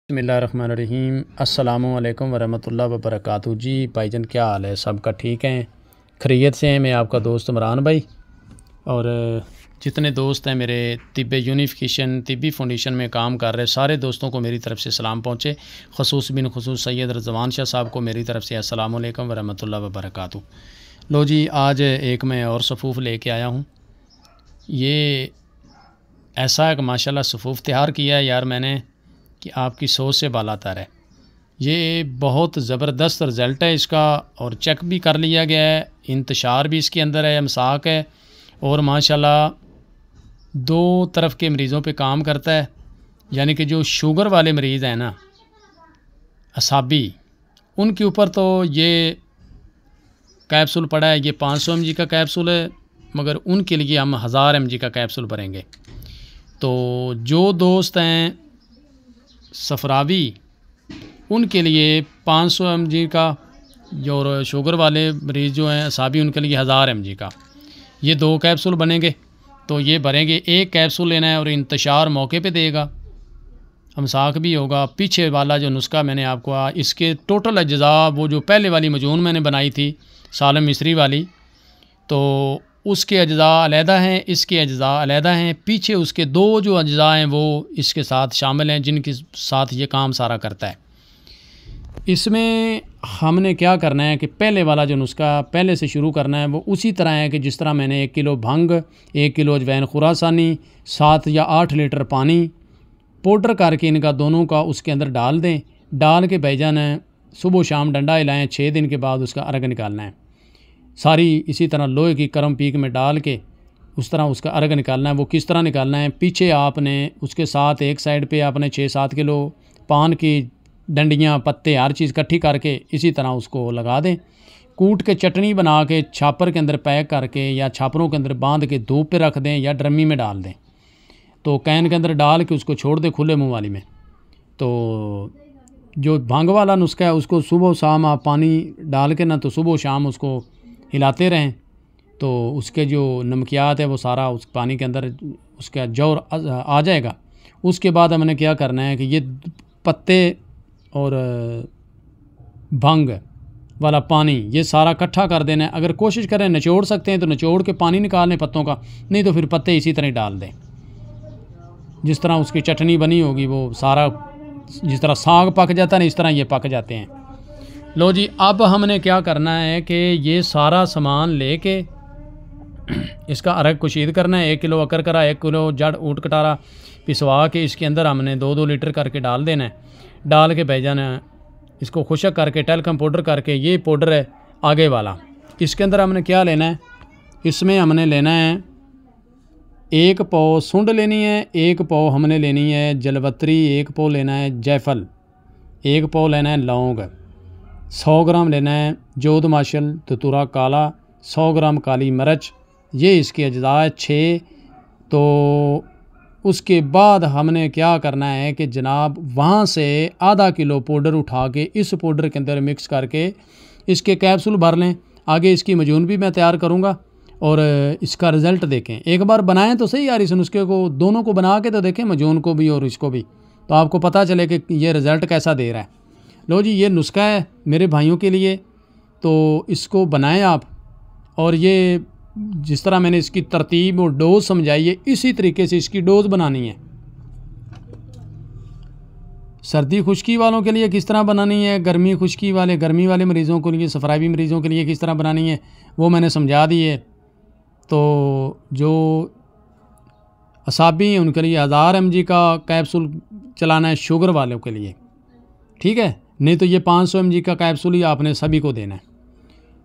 बिस्मिल्लाहिर्रहमानिर्रहीम अस्सलामु अलैकुम वरहमतुल्लाहि वबरकातुहू। जी भाईजान, क्या हाल है? सबका ठीक हैं, खैरियत से हैं? मैं आपका दोस्त इमरान भाई और जितने दोस्त हैं मेरे तिब्बे यूनिफिकेशन तिब्बी फाउंडेशन में काम कर रहे सारे दोस्तों को मेरी तरफ़ से सलाम पहुँचे। ख़ुसूस बिन ख़ुसूस सैयद रज़वान शाह साहब को मेरी तरफ़ से अस्सलामु अलैकुम वरहमतुल्लाहि वबरकातुहू। लो जी, आज एक मैं और सफ़ूफ़ लेके आया हूँ। ये ऐसा एक माशाल्लाह सफ़ूफ़ तैयार किया है यार मैंने कि आपकी सोच से बालातर है। ये बहुत ज़बरदस्त रिज़ल्ट है इसका और चेक भी कर लिया गया है, इंतशार भी इसके अंदर है, मसाक है और माशाल्लाह दो तरफ के मरीज़ों पे काम करता है। यानी कि जो शुगर वाले मरीज़ हैं ना, असाबी, उनके ऊपर तो ये कैप्सूल पड़ा है। ये 500 mg का कैप्सूल है, मगर उनके लिए हम 1000 mg का कैप्सूल भरेंगे। तो जो दोस्त हैं सफरावी, उनके लिए 500 mg का, जो शुगर वाले मरीज़ जो हैं असाबी, उनके लिए 1000 mg का ये दो कैप्सूल बनेंगे। तो ये भरेंगे, एक कैप्सूल लेना है और इंतशार मौके पे देगा, हमसाक भी होगा। पीछे वाला जो नुस्खा मैंने आपको इसके टोटल अज्जा, वो जो पहले वाली मजून मैंने बनाई थी सालम मिस्री वाली, तो उसके अज्जा अलहदा हैं, इसके अज्जा अलहदा हैं। पीछे उसके दो जो अज्जा हैं वो इसके साथ शामिल हैं, जिनके साथ ये काम सारा करता है। इसमें हमने क्या करना है कि पहले वाला जो नुस्खा पहले से शुरू करना है वो उसी तरह है कि जिस तरह मैंने 1 किलो भंग, 1 किलो अजवैन खुरासानी, 7 या 8 लीटर पानी पाउडर करके इनका दोनों का उसके अंदर डाल दें। डाल के भाईजान सुबह शाम डंडा हिलाएँ। 6 दिन के बाद उसका अर्ग निकालना है। सारी इसी तरह लोहे की करम पीक में डाल के उस तरह उसका अर्ग निकालना है। वो किस तरह निकालना है? पीछे आपने उसके साथ एक साइड पे आपने 6-7 किलो पान की डंडियाँ, पत्ते, हर चीज़ इकट्ठी करके इसी तरह उसको लगा दें। कूट के चटनी बना के छापर के अंदर पैक करके या छापरों के अंदर बांध के धूप पे रख दें या ड्रमी में डाल दें। तो कैन के अंदर डाल के उसको छोड़ दें खुले मुँह वाली में। तो जो भांग वाला नुस्खा है उसको सुबह शाम आप पानी डाल के ना, तो सुबह शाम उसको हिलाते रहें, तो उसके जो नमकियात है वो सारा उस पानी के अंदर उसका जोर आ जाएगा। उसके बाद हमने क्या करना है कि ये पत्ते और भंग वाला पानी ये सारा इकट्ठा कर देना है। अगर कोशिश करें निचोड़ सकते हैं तो निचोड़ के पानी निकाल लें पत्तों का, नहीं तो फिर पत्ते इसी तरह डाल दें। जिस तरह उसकी चटनी बनी होगी वो सारा, जिस तरह साग पक जाता है ना, इस तरह ये पक जाते हैं। लो जी, अब हमने क्या करना है कि ये सारा सामान लेके इसका अर्ग कुशीद करना है। 1 किलो अकरकरा, 1 किलो जड़ ऊँट कटारा पिसवा के इसके अंदर हमने 2-2 लीटर करके डाल देना है। डाल के भाईजान इसको खुशक करके टेलकम पाउडर करके, ये पाउडर है आगे वाला, इसके अंदर हमने क्या लेना है? इसमें हमने लेना है 1 पाव सूंड लेनी है, 1 पाव हमने लेनी है जलवत्री, 1 पाव लेना है जायफल, 1 पाव लेना है लौंग, 100 ग्राम लेना है जोध माशल धतूरा काला, 100 ग्राम काली मिर्च। ये इसके अज्जा है 6। तो उसके बाद हमने क्या करना है कि जनाब वहाँ से आधा किलो पाउडर उठा के इस पाउडर के अंदर मिक्स करके इसके कैप्सूल भर लें। आगे इसकी मजून भी मैं तैयार करूँगा और इसका रिज़ल्ट देखें। एक बार बनाएं तो सही यार, इस नुस्खे को दोनों को बना के तो देखें, मजून को भी और इसको भी, तो आपको पता चले कि ये रिज़ल्ट कैसा दे रहा है। लो जी, ये नुस्खा है मेरे भाइयों के लिए, तो इसको बनाएं आप। और ये जिस तरह मैंने इसकी तरतीब और डोज़ समझाई है, इसी तरीके से इसकी डोज़ बनानी है। सर्दी खुश्की वालों के लिए किस तरह बनानी है, गर्मी खुश्की वाले, गर्मी वाले मरीज़ों के लिए, सफरावी मरीज़ों के लिए किस तरह बनानी है, वो मैंने समझा दी है। तो जो असाबी हैं उनके लिए 1000 mg का कैप्सूल चलाना है, शुगर वालों के लिए, ठीक है। नहीं तो ये 500 mg का कैप्सूल ही आपने सभी को देना है।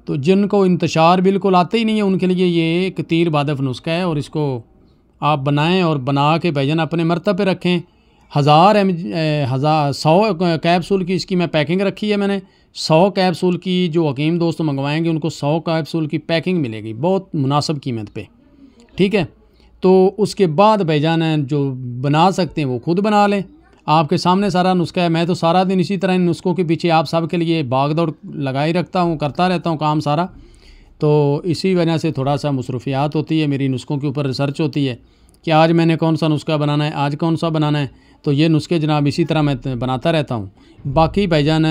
तो जिनको इंतशार बिल्कुल आते ही नहीं है उनके लिए ये एक तीर बादफ नुस्खा है और इसको आप बनाएं और बना के भाईजान अपने मर्तबे पे रखें। 100 कैप्सूल की इसकी मैं पैकिंग रखी है मैंने। 100 कैप्सूल की जो हकीम दोस्त मंगवाएंगे उनको 100 कैप्सूल की पैकिंग मिलेगी बहुत मुनासिब कीमत पे, ठीक है। तो उसके बाद भाईजान जो बना सकते हैं वो खुद बना लें। आपके सामने सारा नुस्खा है। मैं तो सारा दिन इसी तरह इन नुस्खों के पीछे आप सब के लिए भाग दौड़ लगाई रखता हूँ, करता रहता हूँ काम सारा। तो इसी वजह से थोड़ा सा मसरूफियात होती है, मेरी नुस्खों के ऊपर रिसर्च होती है कि आज मैंने कौन सा नुस्खा बनाना है, आज कौन सा बनाना है। तो ये नुस्खे जनाब इसी तरह मैं बनाता रहता हूँ। बाकी भाईजान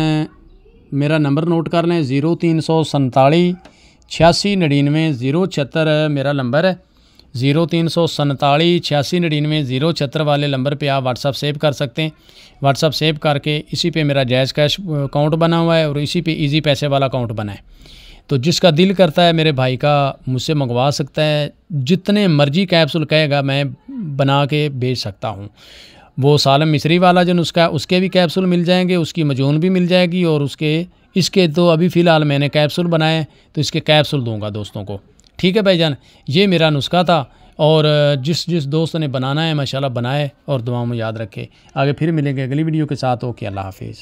मेरा नंबर नोट कर लें, 0347 86 99 076 मेरा नंबर है। 0347 86 99 076 वाले नंबर पे आप व्हाट्सअप सेव कर सकते हैं। व्हाट्सअप सेव करके इसी पे मेरा जायज़ कैश अकाउंट बना हुआ है और इसी पे इजी पैसे वाला अकाउंट बना है। तो जिसका दिल करता है मेरे भाई का मुझसे मंगवा सकता है। जितने मर्जी कैप्सूल कहेगा मैं बना के भेज सकता हूँ। वो सालम मिस्री वाला जो नुस्खा उसके भी कैप्सूल मिल जाएंगे, उसकी मजून भी मिल जाएगी, और इसके तो अभी फ़िलहाल मैंने कैप्सूल बनाए तो इसके कैप्सूल दूंगा दोस्तों को। ठीक है भाईजान, ये मेरा नुस्खा था। और जिस जिस दोस्त ने बनाना है माशाल्लाह बनाए और दुआओं में याद रखे। आगे फिर मिलेंगे अगली वीडियो के साथ। ओके, अल्लाह हाफिज़।